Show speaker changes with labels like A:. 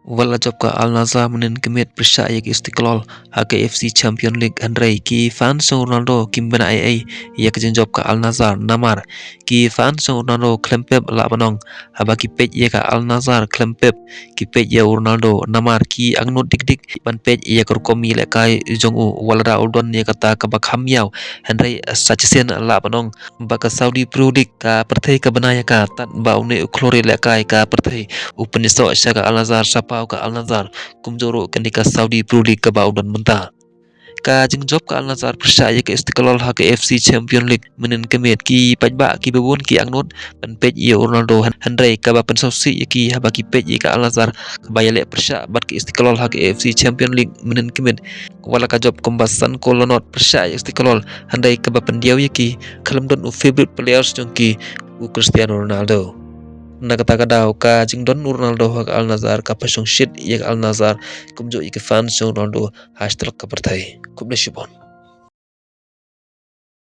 A: wala job ka Al Nassr menin kemit persya yak Istiqlal HKFC Champion League Andrei ki fan song Ronaldo kimbana ai yak jeng job ka Al Nassr namar ki fan song Ronaldo klempep la banong haba ki pej yak Al Nassr klempep ki pej ya Ronaldo namar ki angnut dik ban pej yak komi le kai jong u wala ra uldon yak ta ka bakham yaw Andrei sachsen la banong baka Saudi Pro League ka perthai ka banaya ka tat baune ukhlore le kai ka perthai upeniso syaga Al Nassr sapau ka Al Nassr kumjoro kenika Saudi Pro League ka bau dan menta ka jeng job ka Al Nassr persaya ke Istiqlal HKFC Champion League menen kemet ki pajba ki bebon ki angnut ban pej ye Ronaldo Handrai ka ba pensausi ki haba ki pej ka Al Nassr ka bayale persya bat ke Istiqlal HKFC Champion League menen kemet wala ka job kombasan kolonot persya Istiqlal Handrai ka ba pendiaw ki kalam don favorite players jong ki Cristiano Ronaldo nakata daw ka jing don Ronaldo hak Al Nassr ka pasong shit yak Al Nassr kumjo ik fans Ronaldo hashtag ka perthai kubne shibon